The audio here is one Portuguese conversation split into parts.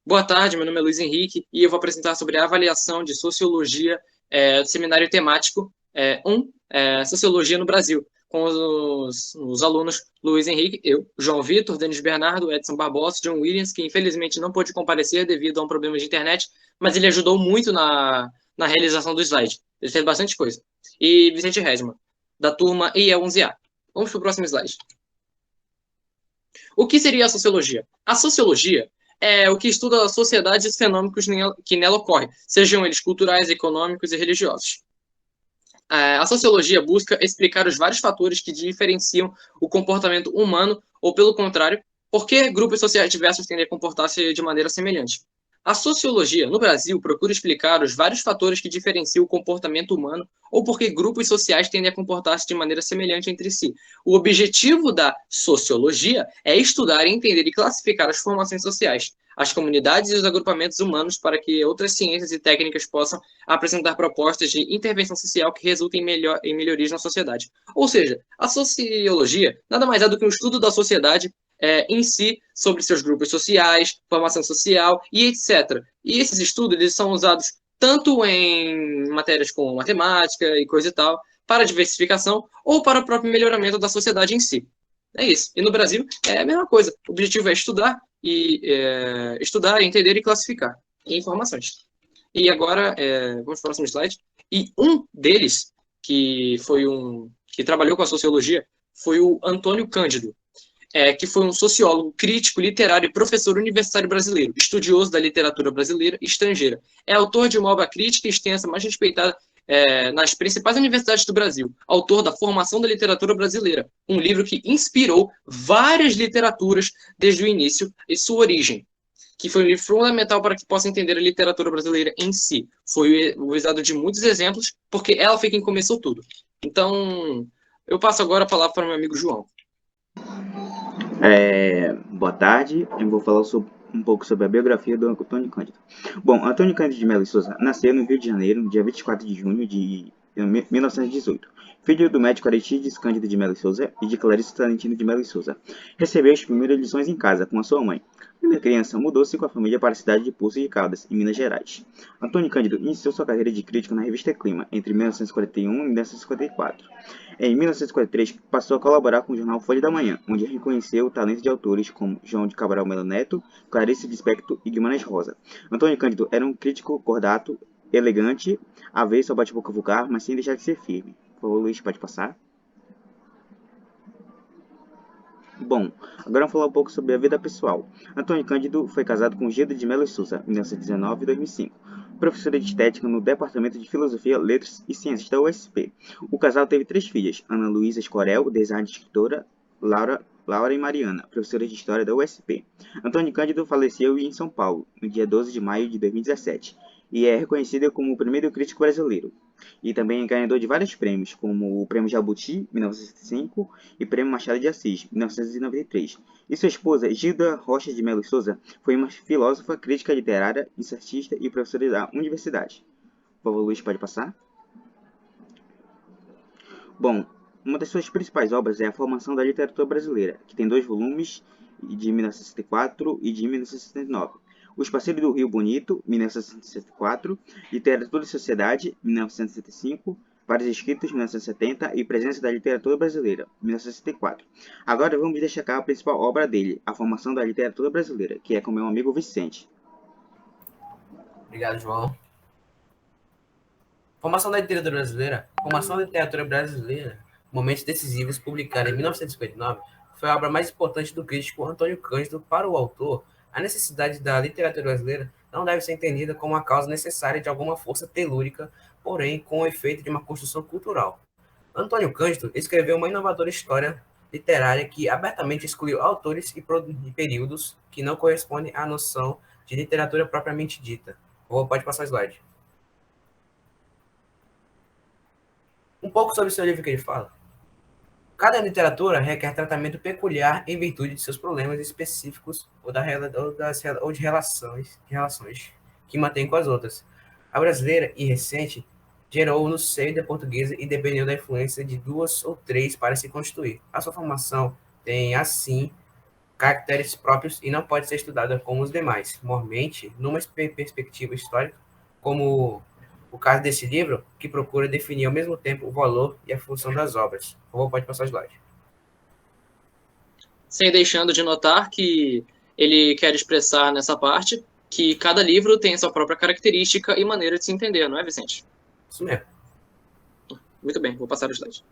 Boa tarde, meu nome é Luiz Henrique e eu vou apresentar sobre a avaliação de sociologia do seminário temático 1, Sociologia no Brasil, com os alunos Luiz Henrique, eu, João Vitor, Denis Bernardo, Edson Barbosa, John Williams, que infelizmente não pôde comparecer devido a um problema de internet, mas ele ajudou muito na realização do slide. Ele fez bastante coisa. E Vicente Redman, da turma IE11A. Vamos para o próximo slide. O que seria a sociologia? A sociologia é o que estuda a sociedade e os fenômenos que nela ocorrem, sejam eles culturais, econômicos e religiosos. A sociologia busca explicar os vários fatores que diferenciam o comportamento humano, ou pelo contrário, por que grupos sociais diversos tendem a comportar-se de maneira semelhante. A sociologia, no Brasil, procura explicar os vários fatores que diferenciam o comportamento humano ou por que grupos sociais tendem a comportar-se de maneira semelhante entre si. O objetivo da sociologia é estudar, entender e classificar as formações sociais, as comunidades e os agrupamentos humanos para que outras ciências e técnicas possam apresentar propostas de intervenção social que resultem em melhorias na sociedade. Ou seja, a sociologia nada mais é do que um estudo da sociedade em si, sobre seus grupos sociais, formação social e etc. E esses estudos eles são usados tanto em matérias como matemática e coisa e tal, para diversificação ou para o próprio melhoramento da sociedade em si. É isso. E no Brasil é a mesma coisa. O objetivo é estudar, entender e classificar informações. E agora, vamos para o próximo slide. E um deles, que trabalhou com a sociologia, foi o Antônio Cândido, que foi um sociólogo, crítico, literário e professor universitário brasileiro, estudioso da literatura brasileira e estrangeira. É autor de uma obra crítica extensa, mais respeitada nas principais universidades do Brasil. Autor da Formação da Literatura Brasileira, um livro que inspirou várias literaturas desde o início e sua origem, que foi um livro fundamental para que possa entender a literatura brasileira em si. Foi usado de muitos exemplos, porque ela foi quem começou tudo. Então, eu passo agora a palavra para o meu amigo João. Boa tarde, eu vou falar um pouco sobre a biografia do Antônio Cândido. Bom, Antônio Cândido de Melo e Souza nasceu no Rio de Janeiro, no dia 24 de junho de 1918. Filho do médico Aristides Cândido de Melo e Souza e de Clarice Talentino de Melo e Souza. Recebeu as primeiras lições em casa, com a sua mãe. Quando criança, mudou-se com a família para a cidade de Poços de Caldas, em Minas Gerais. Antônio Cândido iniciou sua carreira de crítico na revista Clima, entre 1941 e 1954. Em 1943, passou a colaborar com o jornal Folha da Manhã, onde reconheceu o talento de autores como João de Cabral Melo Neto, Clarice Lispector e Guimarães Rosa. Antônio Cândido era um crítico cordato, elegante, avesso ao bate-boca vulgar, mas sem deixar de ser firme. Por favor, Luiz, pode passar. Bom, agora vamos falar um pouco sobre a vida pessoal. Antônio Cândido foi casado com Gilda de Melo e Souza, em 1919 e 2005, professora de estética no Departamento de Filosofia, Letras e Ciências da USP. O casal teve 3 filhas, Ana Luísa Escorel, design e escritora, Laura e Mariana, professora de História da USP. Antônio Cândido faleceu em São Paulo, no dia 12 de maio de 2017, e é reconhecido como o primeiro crítico brasileiro. E também é ganhador de vários prêmios, como o Prêmio Jabuti, 1965, e o Prêmio Machado de Assis, 1993. E sua esposa, Gilda Rocha de Melo Souza, foi uma filósofa, crítica literária, ensayista e professora da universidade. Por favor, Luiz, pode passar? Bom, uma das suas principais obras é A Formação da Literatura Brasileira, que tem 2 volumes, de 1964 e de 1969. Os Parceiros do Rio Bonito, 1964, Literatura e Sociedade, 1965, Vários Escritos, 1970 e Presença da Literatura Brasileira, 1964. Agora vamos destacar a principal obra dele, A Formação da Literatura Brasileira, que é com meu amigo Vicente. Obrigado, João. Formação da literatura brasileira. Formação da literatura brasileira, Momentos Decisivos, publicada em 1959, foi a obra mais importante do crítico Antônio Cândido. Para o autor, a necessidade da literatura brasileira não deve ser entendida como a causa necessária de alguma força telúrica, porém com o efeito de uma construção cultural. Antônio Cândido escreveu uma inovadora história literária que abertamente excluiu autores e períodos que não correspondem à noção de literatura propriamente dita. Pode passar o slide. Um pouco sobre o seu livro que ele fala. Cada literatura requer tratamento peculiar em virtude de seus problemas específicos ou de relações que mantém com as outras. A brasileira e recente gerou no seio da portuguesa e dependeu da influência de 2 ou 3 para se constituir. A sua formação tem, assim, caracteres próprios e não pode ser estudada como os demais, mormente numa perspectiva histórica, como o caso desse livro, que procura definir ao mesmo tempo o valor e a função das obras. Por favor, pode passar o slide. Sem deixando de notar que ele quer expressar nessa parte que cada livro tem a sua própria característica e maneira de se entender, não é, Vicente? Isso mesmo. Muito bem, vou passar o slide.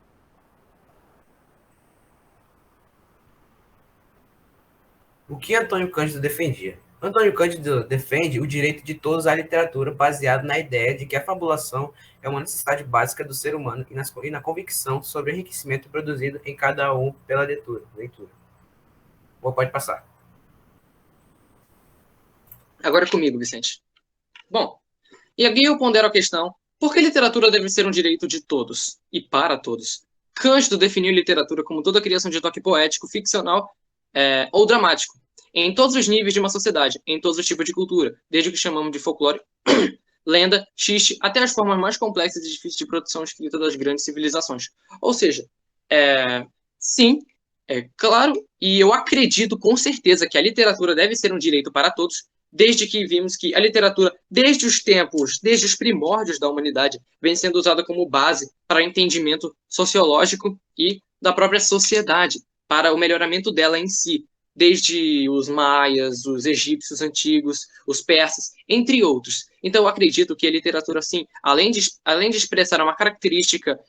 O que Antônio Cândido defendia? Antônio Cândido defende o direito de todos à literatura baseado na ideia de que a fabulação é uma necessidade básica do ser humano e na convicção sobre o enriquecimento produzido em cada um pela leitura. Ou pode passar. Agora é comigo, Vicente. Bom, e aqui eu pondero a questão: por que literatura deve ser um direito de todos e para todos? Cândido definiu literatura como toda criação de toque poético, ficcional ou dramático, em todos os níveis de uma sociedade, em todos os tipos de cultura, desde o que chamamos de folclore, lenda, xiste, até as formas mais complexas e difíceis de produção escrita das grandes civilizações. Ou seja, sim, é claro, e eu acredito com certeza que a literatura deve ser um direito para todos, desde que vimos que a literatura, desde os tempos, desde os primórdios da humanidade, vem sendo usada como base para o entendimento sociológico e da própria sociedade, para o melhoramento dela em si, desde os maias, os egípcios antigos, os persas, entre outros. Então, eu acredito que a literatura, sim, além de expressar uma característica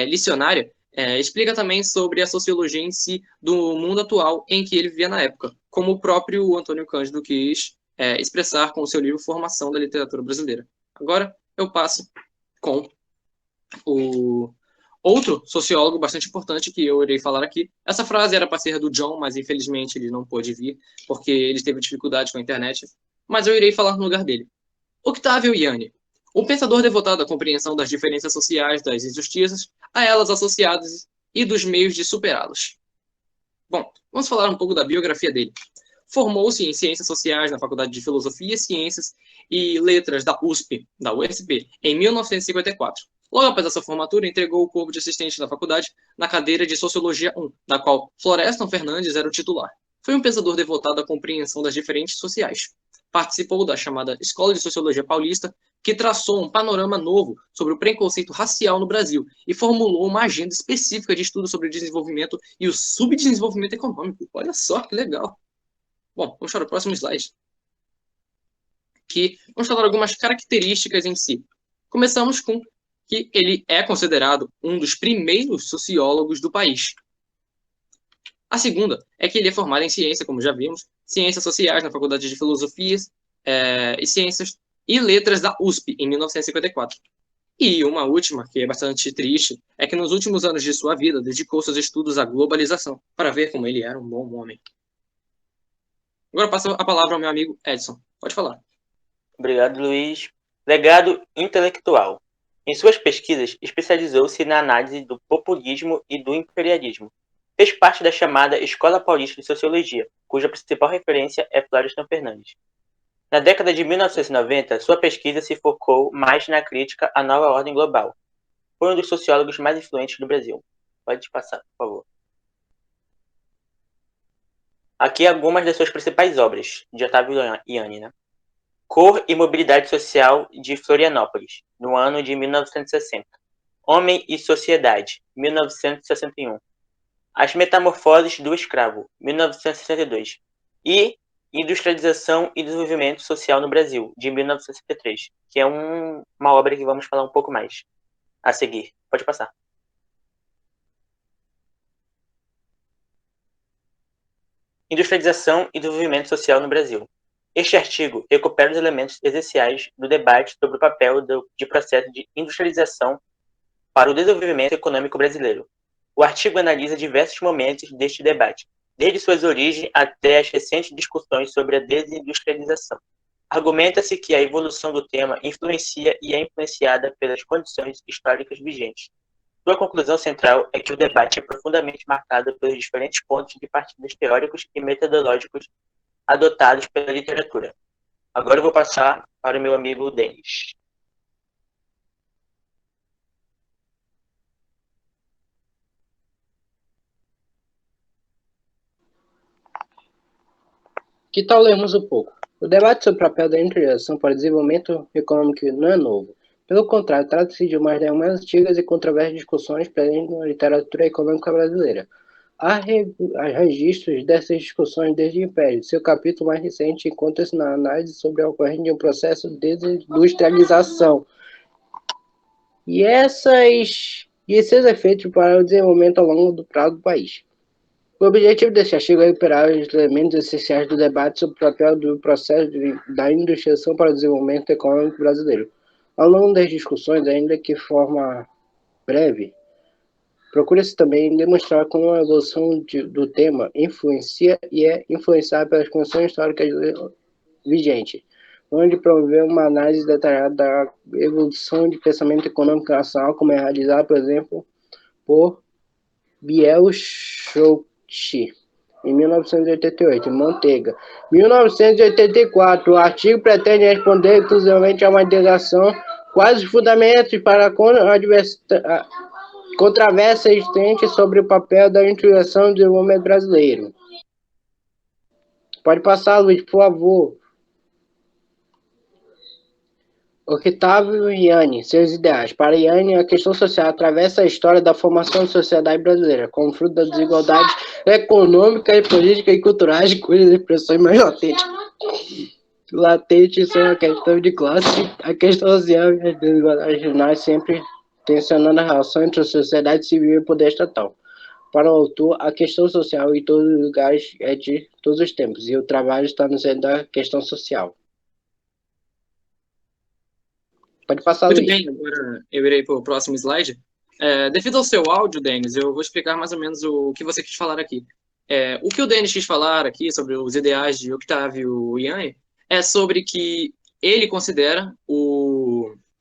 licionária, explica também sobre a sociologia em si do mundo atual em que ele vivia na época, como o próprio Antônio Cândido quis expressar com o seu livro Formação da Literatura Brasileira. Agora eu passo com o outro sociólogo bastante importante que eu irei falar aqui. Essa frase era para ser do John, mas infelizmente ele não pôde vir, porque ele teve dificuldade com a internet, mas eu irei falar no lugar dele. Octávio Yanni, um pensador devotado à compreensão das diferenças sociais, das injustiças, a elas associadas e dos meios de superá-las. Bom, vamos falar um pouco da biografia dele. Formou-se em Ciências Sociais na Faculdade de Filosofia, Ciências e Letras da USP, da USP, em 1954. Logo após essa formatura, entregou o corpo de assistente da faculdade na cadeira de Sociologia 1, da qual Florestan Fernandes era o titular. Foi um pensador devotado à compreensão das diferentes sociais. Participou da chamada Escola de Sociologia Paulista, que traçou um panorama novo sobre o preconceito racial no Brasil e formulou uma agenda específica de estudo sobre o desenvolvimento e o subdesenvolvimento econômico. Olha só que legal! Bom, vamos para o próximo slide. Que vamos falar algumas características em si. Começamos com que ele é considerado um dos primeiros sociólogos do país. A segunda é que ele é formado em ciência, como já vimos, ciências sociais na Faculdade de Filosofia e Ciências e Letras da USP, em 1954. E uma última, que é bastante triste, é que nos últimos anos de sua vida dedicou seus estudos à globalização, para ver como ele era um bom homem. Agora passo a palavra ao meu amigo Edson. Pode falar. Obrigado, Luiz. Legado intelectual. Em suas pesquisas, especializou-se na análise do populismo e do imperialismo. Fez parte da chamada Escola Paulista de Sociologia, cuja principal referência é Florestan Fernandes. Na década de 1990, sua pesquisa se focou mais na crítica à nova ordem global. Foi um dos sociólogos mais influentes do Brasil. Pode passar, por favor. Aqui algumas das suas principais obras, de Otávio Yanni, né? Cor e Mobilidade Social de Florianópolis, no ano de 1960. Homem e Sociedade, 1961. As Metamorfoses do Escravo, 1962. E Industrialização e Desenvolvimento Social no Brasil, de 1963, que é uma obra que vamos falar um pouco mais a seguir. Pode passar. Industrialização e Desenvolvimento Social no Brasil. Este artigo recupera os elementos essenciais do debate sobre o papel de processo de industrialização para o desenvolvimento econômico brasileiro. O artigo analisa diversos momentos deste debate, desde suas origens até as recentes discussões sobre a desindustrialização. Argumenta-se que a evolução do tema influencia e é influenciada pelas condições históricas vigentes. Sua conclusão central é que o debate é profundamente marcado pelos diferentes pontos de partida teóricos e metodológicos adotados pela literatura. Agora eu vou passar para o meu amigo Denis. Que tal lermos um pouco? O debate sobre o papel da integração para o desenvolvimento econômico não é novo. Pelo contrário, trata-se de uma das mais antigas e controversas discussões presentes na literatura econômica brasileira. Há registros dessas discussões desde o Império. Seu capítulo mais recente encontra-se na análise sobre a ocorrência de um processo de desindustrialização e seus efeitos para o desenvolvimento ao longo do prazo do país. O objetivo desse artigo é recuperar os elementos essenciais do debate sobre o papel do processo da industrialização para o desenvolvimento econômico brasileiro. Ao longo das discussões, ainda que de forma breve, procura-se também demonstrar como a evolução do tema influencia e é influenciada pelas condições históricas vigentes, onde promover uma análise detalhada da evolução de pensamento econômico nacional, como é realizada, por exemplo, por Biel Schultz, em 1988, Manteiga. 1984, o artigo pretende responder exclusivamente a uma indagação quais os fundamentos para a controvérsia existente sobre o papel da integração do desenvolvimento brasileiro. Pode passar, Luiz, por favor. Octávio Yanni, seus ideais. Para Yanni, a questão social atravessa a história da formação da sociedade brasileira, como fruto das desigualdades econômicas, políticas e culturais, cujas expressões mais latentes são a questão de classe, a questão social e as desigualdades regionais, sempre tensionando a relação entre a sociedade civil e o poder estatal. Para o autor, a questão social em todos os lugares é de todos os tempos, e o trabalho está no centro da questão social. Pode passar, Muito Luiz. bem, agora eu irei para o próximo slide. Devido ao seu áudio, Denis, eu vou explicar mais ou menos o que você quis falar aqui. O que o Denis quis falar aqui sobre os ideais de Octávio Yanni é sobre que ele considera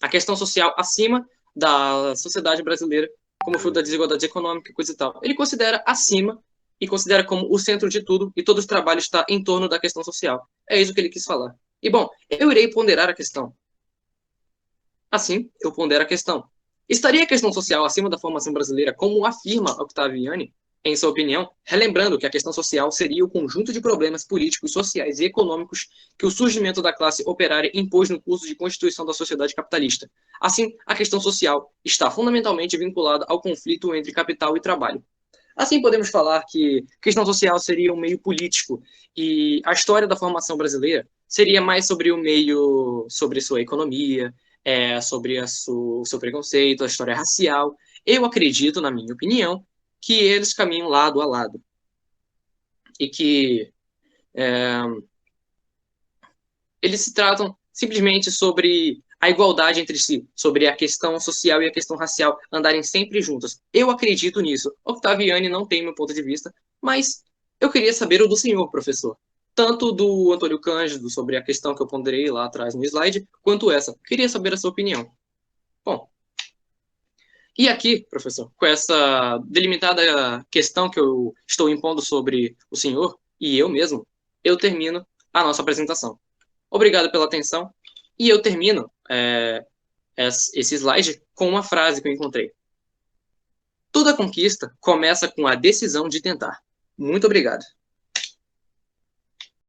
a questão social acima da sociedade brasileira, como fruto da desigualdade econômica e coisa e tal. Ele considera acima e considera como o centro de tudo, e todo o trabalho está em torno da questão social. É isso que ele quis falar. E, bom, eu irei ponderar a questão. Assim, eu pondero a questão. Estaria a questão social acima da formação brasileira, como afirma Octávio Yanni, em sua opinião, relembrando que a questão social seria o conjunto de problemas políticos, sociais e econômicos que o surgimento da classe operária impôs no curso de constituição da sociedade capitalista. Assim, a questão social está fundamentalmente vinculada ao conflito entre capital e trabalho. Assim, podemos falar que a questão social seria um meio político e a história da formação brasileira seria mais sobre o meio, sobre sua economia, sobre o seu preconceito, a história racial. Eu acredito, na minha opinião, que eles caminham lado a lado. E que eles se tratam simplesmente sobre a igualdade entre si, sobre a questão social e a questão racial andarem sempre juntas. Eu acredito nisso. Octávio Yanni não tem meu ponto de vista, mas eu queria saber o do senhor, professor. Tanto do Antônio Cândido, sobre a questão que eu ponderei lá atrás no slide, quanto essa. Queria saber a sua opinião. Bom, e aqui, professor, com essa delimitada questão que eu estou impondo sobre o senhor e eu mesmo, eu termino a nossa apresentação. Obrigado pela atenção. E eu termino esse slide com uma frase que eu encontrei. Toda conquista começa com a decisão de tentar. Muito obrigado.